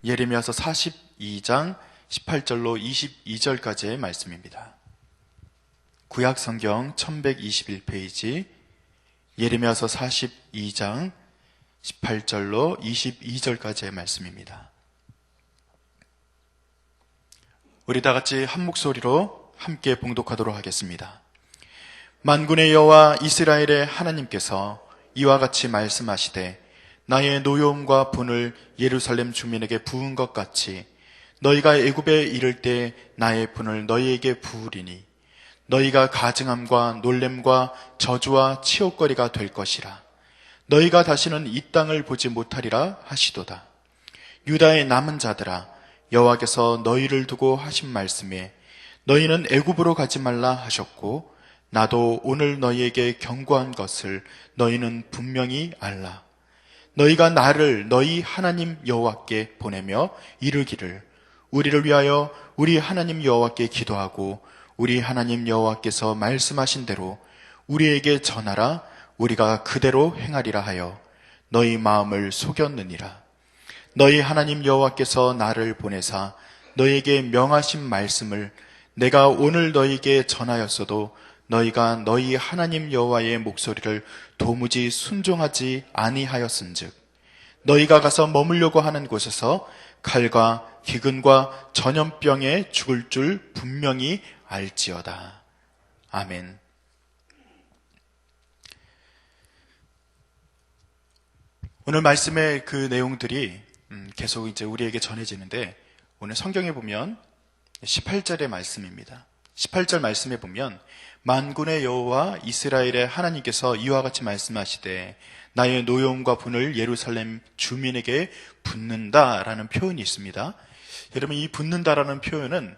예레미야서 42장 18절로 22절까지의 말씀입니다. 구약 성경 1121페이지 예레미야서 42장 18절로 22절까지의 말씀입니다. 우리 다 같이 한 목소리로 함께 봉독하도록 하겠습니다. 만군의 여호와 이스라엘의 하나님께서 이와 같이 말씀하시되 나의 노여움과 분을 예루살렘 주민에게 부은 것 같이 너희가 애굽에 이를 때 나의 분을 너희에게 부으리니 너희가 가증함과 놀램과 저주와 치욕거리가 될 것이라. 너희가 다시는 이 땅을 보지 못하리라 하시도다. 유다의 남은 자들아, 여호와께서 너희를 두고 하신 말씀에 너희는 애굽으로 가지 말라 하셨고 나도 오늘 너희에게 경고한 것을 너희는 분명히 알라. 너희가 나를 너희 하나님 여호와께 보내며 이르기를 우리를 위하여 우리 하나님 여호와께 기도하고 우리 하나님 여호와께서 말씀하신 대로 우리에게 전하라. 우리가 그대로 행하리라 하여 너희 마음을 속였느니라. 너희 하나님 여호와께서 나를 보내사 너희에게 명하신 말씀을 내가 오늘 너희에게 전하였어도 너희가 너희 하나님 여호와의 목소리를 도무지 순종하지 아니하였은즉 너희가 가서 머물려고 하는 곳에서 칼과 기근과 전염병에 죽을 줄 분명히 알지어다. 아멘. 오늘 말씀의 그 내용들이 계속 이제 우리에게 전해지는데 오늘 성경에 보면 18절의 말씀입니다. 18절 말씀에 보면 만군의 여호와 이스라엘의 하나님께서 이와 같이 말씀하시되 나의 노여움과 분을 예루살렘 주민에게 붓는다라는 표현이 있습니다. 여러분, 이 붓는다라는 표현은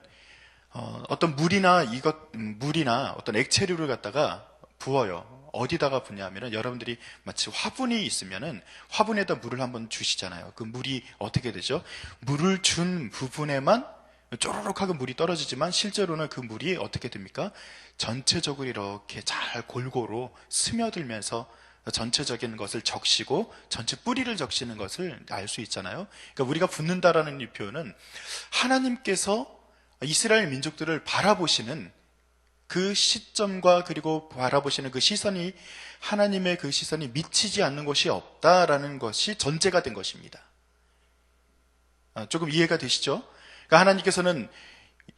어떤 물이나 어떤 액체류를 갖다가 부어요. 어디다가 붓냐면은 여러분들이 마치 화분이 있으면은 화분에다 물을 한번 주시잖아요. 그 물이 어떻게 되죠? 물을 준 부분에만 쪼르륵하게 물이 떨어지지만 실제로는 그 물이 어떻게 됩니까? 전체적으로 이렇게 잘 골고루 스며들면서 전체적인 것을 적시고 전체 뿌리를 적시는 것을 알 수 있잖아요. 그러니까 우리가 붓는다라는 이 표현은 하나님께서 이스라엘 민족들을 바라보시는 그 시점과 그리고 바라보시는 그 시선이 하나님의 그 시선이 미치지 않는 것이 없다라는 것이 전제가 된 것입니다. 조금 이해가 되시죠? 그러니까 하나님께서는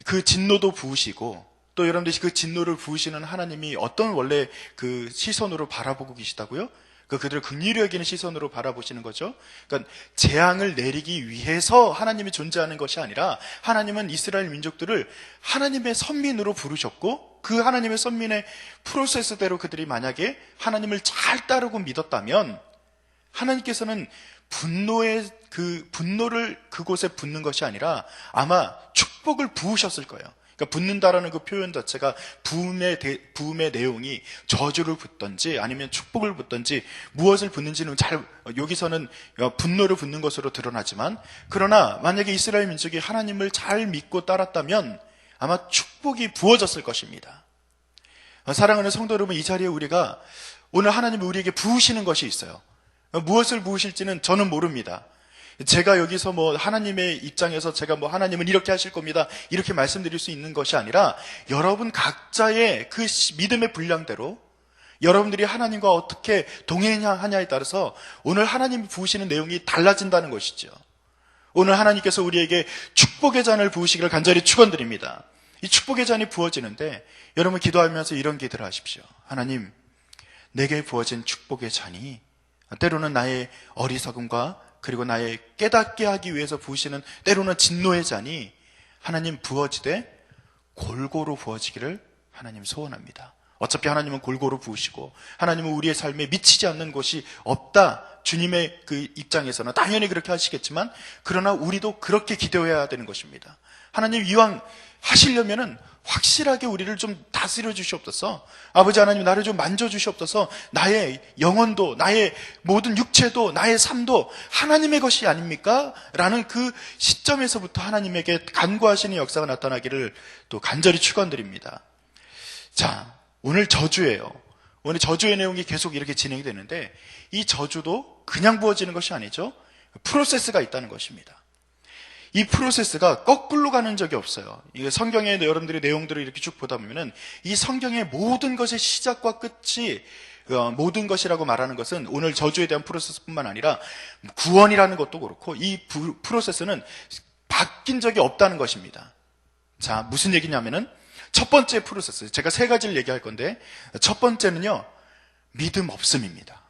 그 진노도 부으시고 또 여러분들이 그 진노를 부으시는 하나님이 어떤 원래 그 시선으로 바라보고 계시다고요? 그들을 긍휼히 여기는 시선으로 바라보시는 거죠. 그러니까 재앙을 내리기 위해서 하나님이 존재하는 것이 아니라 하나님은 이스라엘 민족들을 하나님의 선민으로 부르셨고 그 하나님의 선민의 프로세스대로 그들이 만약에 하나님을 잘 따르고 믿었다면 하나님께서는 분노를 그곳에 붓는 것이 아니라 아마 축복을 부으셨을 거예요. 그러니까 붓는다라는 그 표현 자체가 부음의 내용이 저주를 붓든지 아니면 축복을 붓든지 무엇을 붓는지는 여기서는 분노를 붓는 것으로 드러나지만 그러나 만약에 이스라엘 민족이 하나님을 잘 믿고 따랐다면 아마 축복이 부어졌을 것입니다. 사랑하는 성도 여러분, 이 자리에 우리가 오늘 하나님이 우리에게 부으시는 것이 있어요. 무엇을 부으실지는 저는 모릅니다. 제가 여기서 하나님의 입장에서 제가 하나님은 이렇게 하실 겁니다 이렇게 말씀드릴 수 있는 것이 아니라 여러분 각자의 그 믿음의 분량대로 여러분들이 하나님과 어떻게 동행하냐에 따라서 오늘 하나님이 부으시는 내용이 달라진다는 것이죠. 오늘 하나님께서 우리에게 축복의 잔을 부으시기를 간절히 축원드립니다. 이 축복의 잔이 부어지는데 여러분 기도하면서 이런 기도를 하십시오. 하나님, 내게 부어진 축복의 잔이 때로는 나의 어리석음과 그리고 나의 깨닫게 하기 위해서 부으시는 때로는 진노의 잔이 하나님 부어지되 골고루 부어지기를 하나님 소원합니다. 어차피 하나님은 골고루 부으시고 하나님은 우리의 삶에 미치지 않는 것이 없다. 주님의 그 입장에서는 당연히 그렇게 하시겠지만 그러나 우리도 그렇게 기도해야 되는 것입니다. 하나님 이왕 하시려면은 확실하게 우리를 좀 다스려 주시옵소서. 아버지 하나님, 나를 좀 만져 주시옵소서. 나의 영혼도 나의 모든 육체도 나의 삶도 하나님의 것이 아닙니까? 라는 그 시점에서부터 하나님에게 간구하시는 역사가 나타나기를 또 간절히 축원드립니다. 자, 오늘 저주예요. 오늘 저주의 내용이 계속 이렇게 진행이 되는데 이 저주도 그냥 부어지는 것이 아니죠. 프로세스가 있다는 것입니다. 이 프로세스가 거꾸로 가는 적이 없어요. 이게 성경의 여러분들이 내용들을 이렇게 쭉 보다 보면은 이 성경의 모든 것의 시작과 끝이 모든 것이라고 말하는 것은 오늘 저주에 대한 프로세스뿐만 아니라 구원이라는 것도 그렇고 이 프로세스는 바뀐 적이 없다는 것입니다. 자, 무슨 얘기냐면은 첫 번째 프로세스, 제가 세 가지를 얘기할 건데 첫 번째는요, 믿음 없음입니다.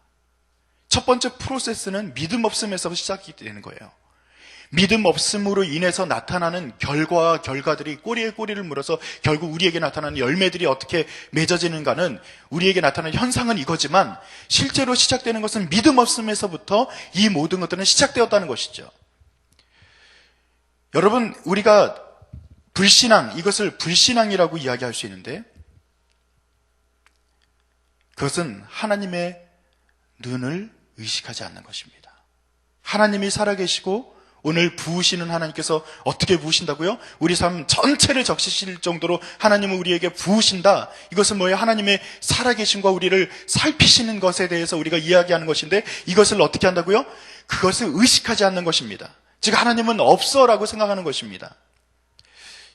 첫 번째 프로세스는 믿음 없음에서 시작이 되는 거예요. 믿음 없음으로 인해서 나타나는 결과와 결과들이 꼬리에 꼬리를 물어서 결국 우리에게 나타나는 열매들이 어떻게 맺어지는가는, 우리에게 나타나는 현상은 이거지만 실제로 시작되는 것은 믿음 없음에서부터 이 모든 것들은 시작되었다는 것이죠. 여러분, 우리가 불신앙, 이것을 불신앙이라고 이야기할 수 있는데 그것은 하나님의 눈을 의식하지 않는 것입니다. 하나님이 살아계시고 오늘 부으시는 하나님께서 어떻게 부으신다고요? 우리 삶 전체를 적시실 정도로 하나님은 우리에게 부으신다. 이것은 뭐예요? 하나님의 살아계심과 우리를 살피시는 것에 대해서 우리가 이야기하는 것인데 이것을 어떻게 한다고요? 그것을 의식하지 않는 것입니다. 즉 하나님은 없어라고 생각하는 것입니다.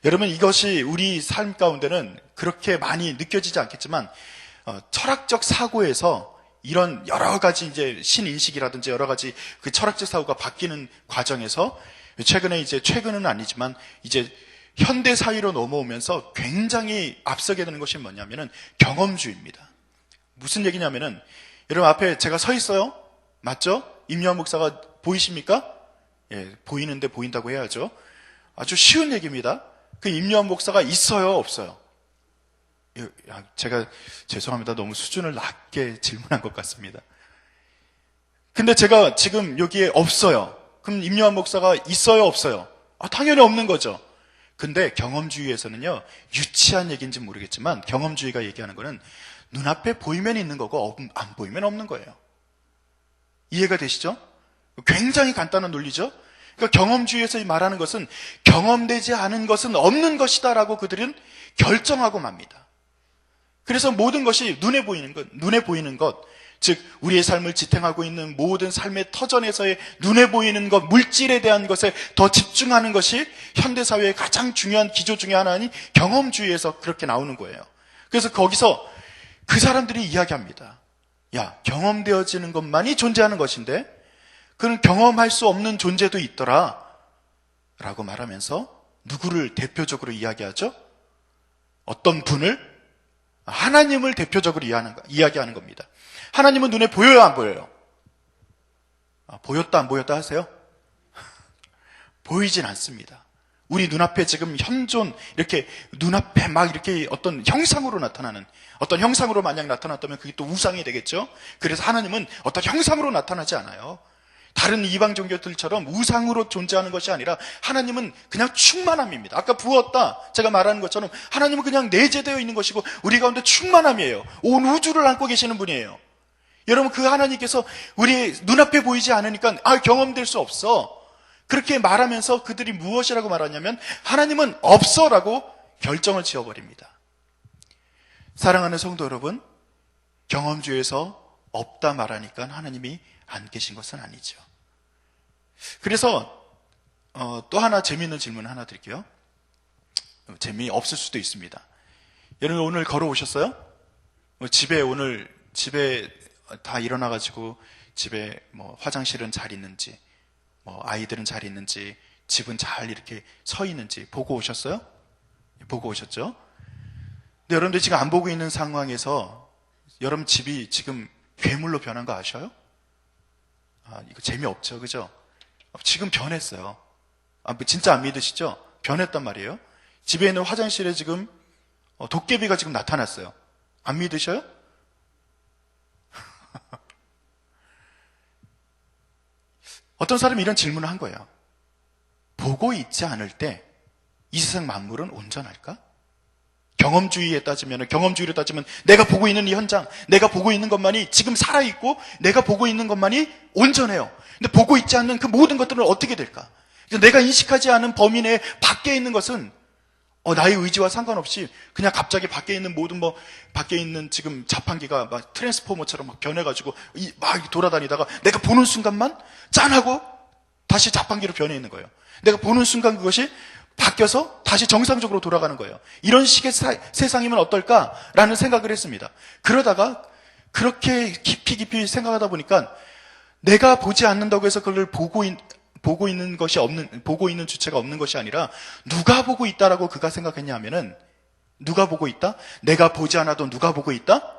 여러분, 이것이 우리 삶 가운데는 그렇게 많이 느껴지지 않겠지만 철학적 사고에서 이런 여러 가지 이제 신인식이라든지 여러 가지 그 철학적 사고가 바뀌는 과정에서 최근은 아니지만 이제 현대 사회로 넘어오면서 굉장히 앞서게 되는 것이 뭐냐면은 경험주의입니다. 무슨 얘기냐면은 여러분 앞에 제가 서 있어요. 맞죠? 임요한 목사가 보이십니까? 예, 보이는데 보인다고 해야죠. 아주 쉬운 얘기입니다. 그 임요한 목사가 있어요, 없어요? 제가 죄송합니다. 너무 수준을 낮게 질문한 것 같습니다. 근데 제가 지금 여기에 없어요. 그럼 임요한 목사가 있어요, 없어요? 당연히 없는 거죠. 근데 경험주의에서는요, 유치한 얘기인지 모르겠지만 경험주의가 얘기하는 거는 눈앞에 보이면 있는 거고 안 보이면 없는 거예요. 이해가 되시죠? 굉장히 간단한 논리죠? 그러니까 경험주의에서 말하는 것은 경험되지 않은 것은 없는 것이다 라고 그들은 결정하고 맙니다. 그래서 모든 것이 눈에 보이는 것, 즉 우리의 삶을 지탱하고 있는 모든 삶의 터전에서의 눈에 보이는 것, 물질에 대한 것에 더 집중하는 것이 현대사회의 가장 중요한 기조 중에 하나인 경험주의에서 그렇게 나오는 거예요. 그래서 거기서 그 사람들이 이야기합니다. 야, 경험되어지는 것만이 존재하는 것인데 그는 경험할 수 없는 존재도 있더라 라고 말하면서 누구를 대표적으로 이야기하죠? 어떤 분을? 하나님을 대표적으로 이야기하는 겁니다. 하나님은 눈에 보여요, 안 보여요? 보였다, 안 보였다 하세요? 보이진 않습니다. 우리 눈앞에 지금 현존, 이렇게 눈앞에 막 이렇게 어떤 형상으로 나타나는, 어떤 형상으로 만약 나타났다면 그게 또 우상이 되겠죠? 그래서 하나님은 어떤 형상으로 나타나지 않아요. 다른 이방 종교들처럼 우상으로 존재하는 것이 아니라 하나님은 그냥 충만함입니다. 아까 부었다 제가 말하는 것처럼 하나님은 그냥 내재되어 있는 것이고 우리 가운데 충만함이에요. 온 우주를 안고 계시는 분이에요. 여러분, 그 하나님께서 우리 눈앞에 보이지 않으니까 경험될 수 없어. 그렇게 말하면서 그들이 무엇이라고 말하냐면 하나님은 없어라고 결정을 지어버립니다. 사랑하는 성도 여러분, 경험주의에서 없다 말하니까 하나님이 안 계신 것은 아니죠. 그래서 또 하나 재미있는 질문 하나 드릴게요. 재미없을 수도 있습니다. 여러분 오늘 걸어오셨어요? 집에 다 일어나가지고 집에 뭐 화장실은 잘 있는지, 뭐 아이들은 잘 있는지, 집은 잘 이렇게 서 있는지 보고 오셨어요? 보고 오셨죠? 근데 여러분들 지금 안 보고 있는 상황에서 여러분 집이 지금 괴물로 변한 거 아셔요? 이거 재미없죠, 그죠? 지금 변했어요. 진짜 안 믿으시죠? 변했단 말이에요. 집에 있는 화장실에 지금 도깨비가 지금 나타났어요. 안 믿으셔요? 어떤 사람이 이런 질문을 한 거예요. 보고 있지 않을 때 이 세상 만물은 온전할까? 경험주의로 따지면 내가 보고 있는 이 현장, 내가 보고 있는 것만이 지금 살아있고 내가 보고 있는 것만이 온전해요. 근데 보고 있지 않는 그 모든 것들은 어떻게 될까? 내가 인식하지 않은 범위 내에 밖에 있는 것은 나의 의지와 상관없이 그냥 갑자기 밖에 있는 밖에 있는 지금 자판기가 막 트랜스포머처럼 막 변해가지고 막 돌아다니다가 내가 보는 순간만 짠하고 다시 자판기로 변해 있는 거예요. 내가 보는 순간 그것이 바뀌어서 다시 정상적으로 돌아가는 거예요. 이런 식의 세상이면 어떨까라는 생각을 했습니다. 그러다가 그렇게 깊이 생각하다 보니까 내가 보지 않는다고 해서 그걸 보고 있는 주체가 없는 것이 아니라 누가 보고 있다라고 그가 생각했냐 하면은, 누가 보고 있다? 내가 보지 않아도 누가 보고 있다?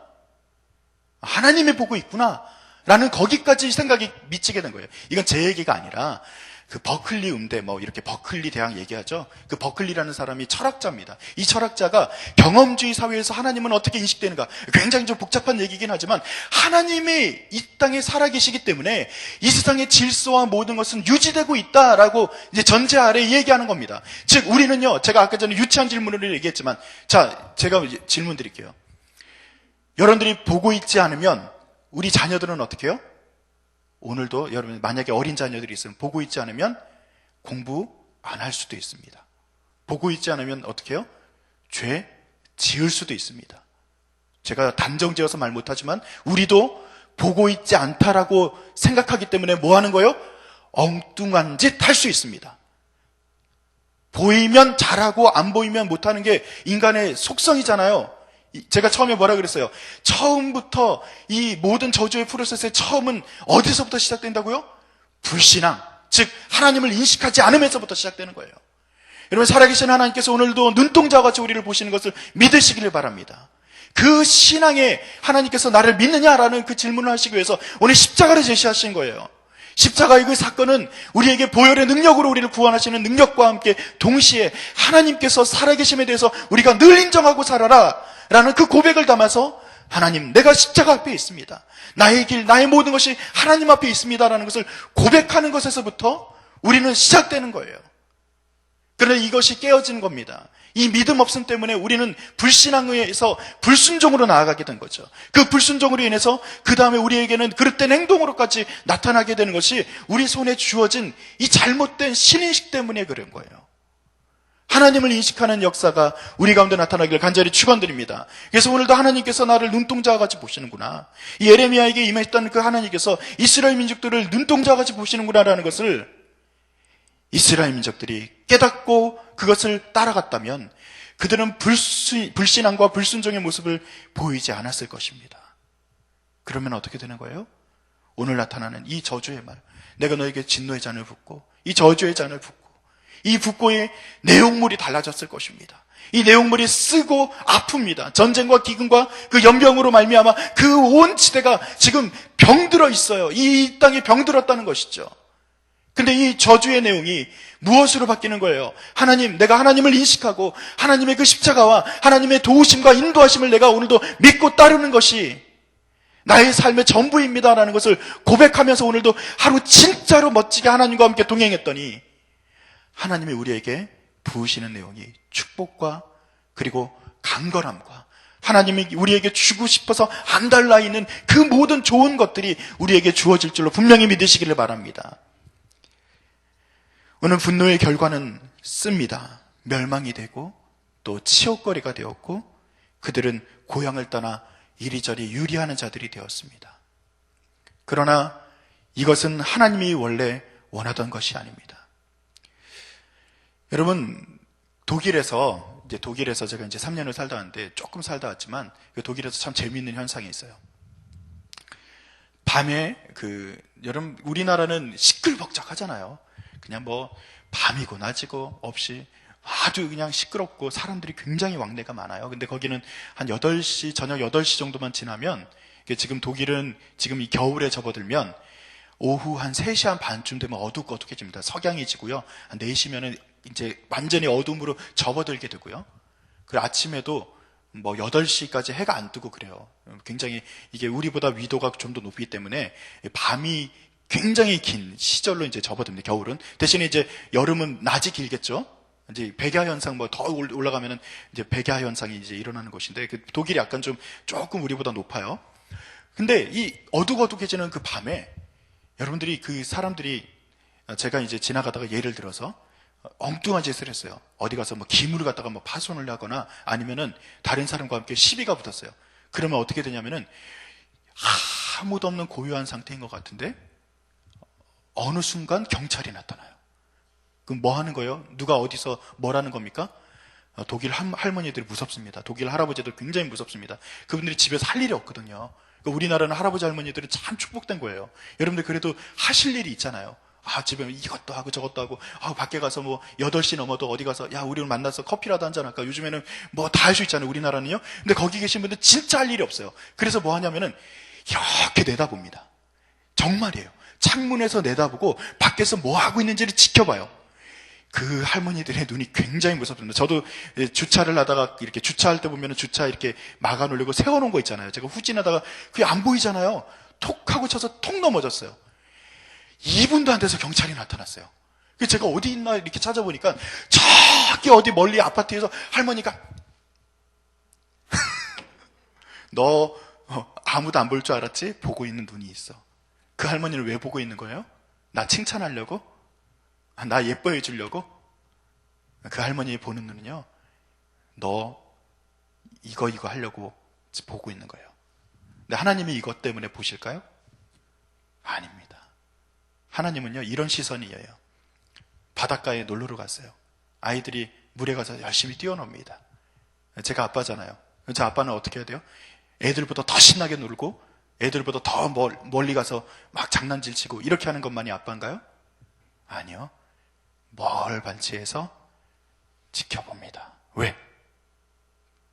하나님이 보고 있구나 라는 거기까지 생각이 미치게 된 거예요. 이건 제 얘기가 아니라 그 버클리 음대, 이렇게 버클리 대학 얘기하죠. 그 버클리라는 사람이 철학자입니다. 이 철학자가 경험주의 사회에서 하나님은 어떻게 인식되는가, 굉장히 좀 복잡한 얘기긴 하지만 하나님이 이 땅에 살아계시기 때문에 이 세상의 질서와 모든 것은 유지되고 있다라고 이제 전제 아래 얘기하는 겁니다. 즉 우리는요, 제가 아까 전에 유치한 질문을 얘기했지만, 자, 제가 질문 드릴게요. 여러분들이 보고 있지 않으면 우리 자녀들은 어떻게 해요? 오늘도 여러분 만약에 어린 자녀들이 있으면 보고 있지 않으면 공부 안 할 수도 있습니다. 보고 있지 않으면 어떻게 해요? 죄 지을 수도 있습니다. 제가 단정지어서 말 못하지만 우리도 보고 있지 않다라고 생각하기 때문에 뭐 하는 거예요? 엉뚱한 짓 할 수 있습니다. 보이면 잘하고 안 보이면 못하는 게 인간의 속성이잖아요. 제가 처음에 뭐라 그랬어요? 처음부터 이 모든 저주의 프로세스의 처음은 어디서부터 시작된다고요? 불신앙, 즉 하나님을 인식하지 않으면서부터 시작되는 거예요. 여러분, 살아계신 하나님께서 오늘도 눈동자와 같이 우리를 보시는 것을 믿으시기를 바랍니다. 그 신앙에 하나님께서 나를 믿느냐라는 그 질문을 하시기 위해서 오늘 십자가를 제시하신 거예요. 십자가의 그 사건은 우리에게 보혈의 능력으로 우리를 구원하시는 능력과 함께 동시에 하나님께서 살아계심에 대해서 우리가 늘 인정하고 살아라 라는 그 고백을 담아서, 하나님, 내가 십자가 앞에 있습니다. 나의 길, 나의 모든 것이 하나님 앞에 있습니다라는 것을 고백하는 것에서부터 우리는 시작되는 거예요. 그런데 이것이 깨어지는 겁니다. 이 믿음 없음 때문에 우리는 불신앙에서 불순종으로 나아가게 된 거죠. 그 불순종으로 인해서 그 다음에 우리에게는 그릇된 행동으로까지 나타나게 되는 것이 우리 손에 주어진 이 잘못된 신인식 때문에 그런 거예요. 하나님을 인식하는 역사가 우리 가운데 나타나기를 간절히 축원드립니다. 그래서 오늘도 하나님께서 나를 눈동자와 같이 보시는구나, 이 예레미야에게 임했던 그 하나님께서 이스라엘 민족들을 눈동자와 같이 보시는구나라는 것을 이스라엘 민족들이 깨닫고 그것을 따라갔다면 그들은 불신앙과 불순종의 모습을 보이지 않았을 것입니다. 그러면 어떻게 되는 거예요? 오늘 나타나는 이 저주의 말, 내가 너에게 진노의 잔을 붓고 이 저주의 잔을 붓고, 이 붓고의 내용물이 달라졌을 것입니다. 이 내용물이 쓰고 아픕니다. 전쟁과 기근과 그 연병으로 말미암아 그 온 지대가 지금 병들어 있어요. 이 땅에 병들었다는 것이죠. 근데 이 저주의 내용이 무엇으로 바뀌는 거예요? 하나님, 내가 하나님을 인식하고 하나님의 그 십자가와 하나님의 도우심과 인도하심을 내가 오늘도 믿고 따르는 것이 나의 삶의 전부입니다라는 것을 고백하면서 오늘도 하루 진짜로 멋지게 하나님과 함께 동행했더니 하나님이 우리에게 부으시는 내용이 축복과 그리고 강건함과 하나님이 우리에게 주고 싶어서 안 달라 있는 그 모든 좋은 것들이 우리에게 주어질 줄로 분명히 믿으시기를 바랍니다. 오늘 분노의 결과는 씁니다. 멸망이 되고 또 치욕거리가 되었고 그들은 고향을 떠나 이리저리 유리하는 자들이 되었습니다. 그러나 이것은 하나님이 원래 원하던 것이 아닙니다. 여러분, 독일에서 제가 이제 3년을 살다 왔는데 조금 살다 왔지만 독일에서 참 재미있는 현상이 있어요. 밤에 여러분, 우리나라는 시끌벅적하잖아요. 그냥 밤이고 낮이고 없이 아주 그냥 시끄럽고 사람들이 굉장히 왕래가 많아요. 근데 거기는 한 8시, 저녁 8시 정도만 지나면, 지금 독일은 지금 이 겨울에 접어들면 오후 한 3시 한 반쯤 되면 어둑어둑해집니다. 석양이 지고요. 한 4시면은 이제 완전히 어둠으로 접어들게 되고요. 그 아침에도 8시까지 해가 안 뜨고 그래요. 굉장히 이게 우리보다 위도가 좀 더 높기 때문에 밤이 굉장히 긴 시절로 이제 접어듭니다. 겨울은. 대신에 이제 여름은 낮이 길겠죠. 이제 백야 현상 더 올라가면은 이제 백야 현상이 이제 일어나는 것인데 독일이 약간 조금 우리보다 높아요. 근데 이 어둑어둑해지는 그 밤에 여러분들이 그 사람들이 제가 이제 지나가다가 예를 들어서 엉뚱한 짓을 했어요. 어디 가서 기물을 갖다가 파손을 하거나 아니면은 다른 사람과 함께 시비가 붙었어요. 그러면 어떻게 되냐면은 아무도 없는 고요한 상태인 것 같은데 어느 순간 경찰이 나타나요. 그럼 뭐 하는 거예요? 누가 어디서 뭐라는 겁니까? 독일 할머니들이 무섭습니다. 독일 할아버지들 굉장히 무섭습니다. 그분들이 집에서 할 일이 없거든요. 그러니까 우리나라는 할아버지 할머니들은 참 축복된 거예요. 여러분들 그래도 하실 일이 있잖아요. 집에 이것도 하고 저것도 하고, 밖에 가서 뭐 8시 넘어도 어디 가서, 야, 우리 만나서 커피라도 한잔 할까? 요즘에는 뭐 다 할 수 있잖아요, 우리나라는요. 근데 거기 계신 분들 진짜 할 일이 없어요. 그래서 뭐 하냐면은, 이렇게 내다봅니다. 정말이에요. 창문에서 내다보고, 밖에서 뭐 하고 있는지를 지켜봐요. 그 할머니들의 눈이 굉장히 무섭습니다. 저도 주차를 하다가 이렇게 주차할 때 보면 주차 이렇게 막아놓으려고 세워놓은 거 있잖아요. 제가 후진하다가 그게 안 보이잖아요. 톡 하고 쳐서 톡 넘어졌어요. 2분도 안 돼서 경찰이 나타났어요. 그래서 제가 어디 있나 이렇게 찾아보니까 저기 어디 멀리 아파트에서 할머니가 너 아무도 안 볼 줄 알았지? 보고 있는 눈이 있어. 그 할머니를 왜 보고 있는 거예요? 나 칭찬하려고? 나 예뻐해 주려고? 그 할머니 보는 눈은요, 너 이거 하려고 보고 있는 거예요. 근데 하나님이 이것 때문에 보실까요? 아닙니다. 하나님은요, 이런 시선이에요. 바닷가에 놀러 갔어요. 아이들이 물에 가서 열심히 뛰어놉니다. 제가 아빠잖아요. 제 아빠는 어떻게 해야 돼요? 애들보다 더 신나게 놀고 애들보다 더 멀리 가서 막 장난질 치고 이렇게 하는 것만이 아빠인가요? 아니요. 멀 반지에서 지켜봅니다. 왜?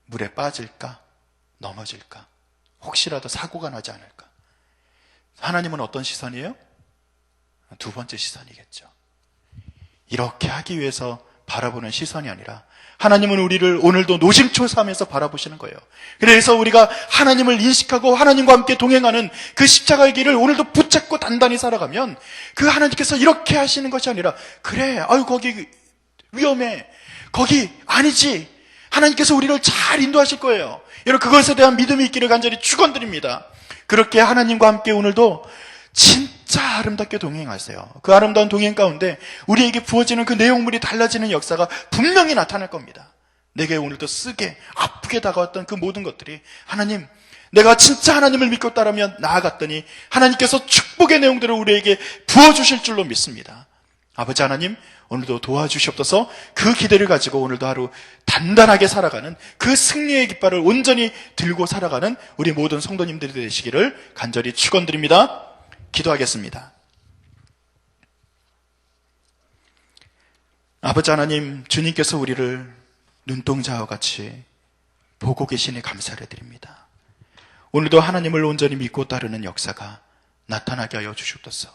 물에 빠질까? 넘어질까? 혹시라도 사고가 나지 않을까? 하나님은 어떤 시선이에요? 두 번째 시선이겠죠. 이렇게 하기 위해서 바라보는 시선이 아니라 하나님은 우리를 오늘도 노심초사하면서 바라보시는 거예요. 그래서 우리가 하나님을 인식하고 하나님과 함께 동행하는 그 십자가의 길을 오늘도 붙잡고 단단히 살아가면 그 하나님께서 이렇게 하시는 것이 아니라 그래, 거기 위험해, 거기 아니지, 하나님께서 우리를 잘 인도하실 거예요. 여러분, 그것에 대한 믿음이 있기를 간절히 축원드립니다. 그렇게 하나님과 함께 오늘도 진짜 아름답게 동행하세요. 그 아름다운 동행 가운데 우리에게 부어지는 그 내용물이 달라지는 역사가 분명히 나타날 겁니다. 내게 오늘도 쓰게 아프게 다가왔던 그 모든 것들이 하나님, 내가 진짜 하나님을 믿고 따르면 나아갔더니 하나님께서 축복의 내용들을 우리에게 부어주실 줄로 믿습니다. 아버지 하나님, 오늘도 도와주시옵소서. 그 기대를 가지고 오늘도 하루 단단하게 살아가는 그 승리의 깃발을 온전히 들고 살아가는 우리 모든 성도님들이 되시기를 간절히 축원드립니다. 기도하겠습니다. 아버지 하나님, 주님께서 우리를 눈동자와 같이 보고 계시니 감사를 드립니다. 오늘도 하나님을 온전히 믿고 따르는 역사가 나타나게 하여 주시옵소서.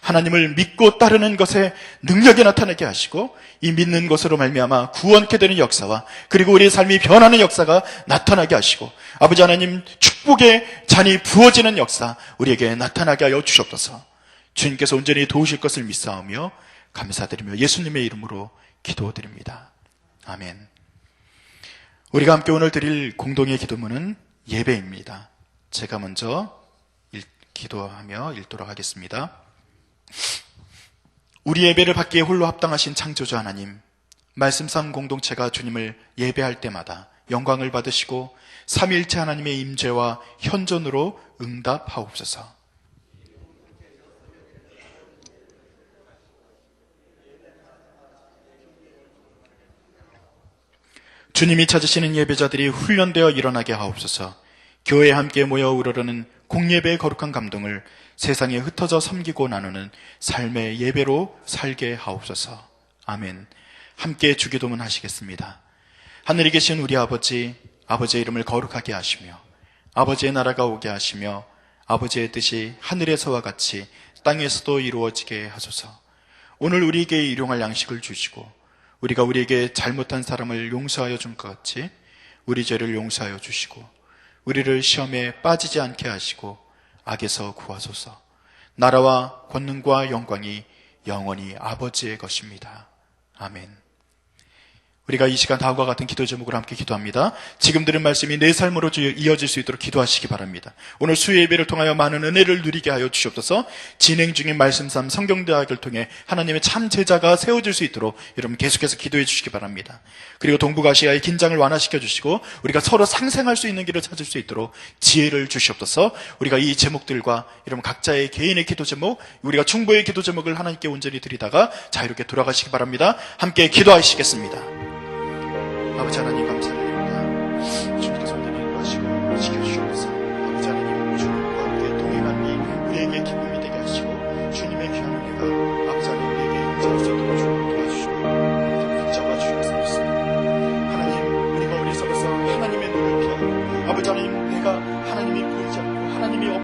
하나님을 믿고 따르는 것에 능력이 나타나게 하시고 이 믿는 것으로 말미암아 구원케 되는 역사와 그리고 우리의 삶이 변하는 역사가 나타나게 하시고 아버지 하나님, 축복의 잔이 부어지는 역사 우리에게 나타나게 하여 주시옵소서. 주님께서 온전히 도우실 것을 믿사오며 감사드리며 예수님의 이름으로 기도드립니다. 아멘. 우리가 함께 오늘 드릴 공동의 기도문은 예배입니다. 제가 먼저 기도하며 읽도록 하겠습니다. 우리 예배를 받기에 홀로 합당하신 창조주 하나님, 말씀상 공동체가 주님을 예배할 때마다 영광을 받으시고 삼위일체 하나님의 임재와 현존으로 응답하옵소서. 주님이 찾으시는 예배자들이 훈련되어 일어나게 하옵소서. 교회에 함께 모여 우러르는 공예배의 거룩한 감동을 세상에 흩어져 섬기고 나누는 삶의 예배로 살게 하옵소서. 아멘. 함께 주기도문 하시겠습니다. 하늘에 계신 우리 아버지, 아버지의 이름을 거룩하게 하시며 아버지의 나라가 오게 하시며 아버지의 뜻이 하늘에서와 같이 땅에서도 이루어지게 하소서. 오늘 우리에게 일용할 양식을 주시고 우리가 우리에게 잘못한 사람을 용서하여 준 것 같이 우리 죄를 용서하여 주시고 우리를 시험에 빠지지 않게 하시고 악에서 구하소서. 나라와 권능과 영광이 영원히 아버지의 것입니다. 아멘. 우리가 이 시간 다음과 같은 기도 제목으로 함께 기도합니다. 지금 들은 말씀이 내 삶으로 이어질 수 있도록 기도하시기 바랍니다. 오늘 수요 예배를 통하여 많은 은혜를 누리게 하여 주시옵소서. 진행 중인 말씀 삶 성경대학을 통해 하나님의 참 제자가 세워질 수 있도록 여러분 계속해서 기도해 주시기 바랍니다. 그리고 동북아시아의 긴장을 완화시켜 주시고 우리가 서로 상생할 수 있는 길을 찾을 수 있도록 지혜를 주시옵소서. 우리가 이 제목들과 여러분 각자의 개인의 기도 제목, 우리가 충보의 기도 제목을 하나님께 온전히 드리다가 자유롭게 돌아가시기 바랍니다. 함께 기도하시겠습니다. 아버지 하나님 감사합니다.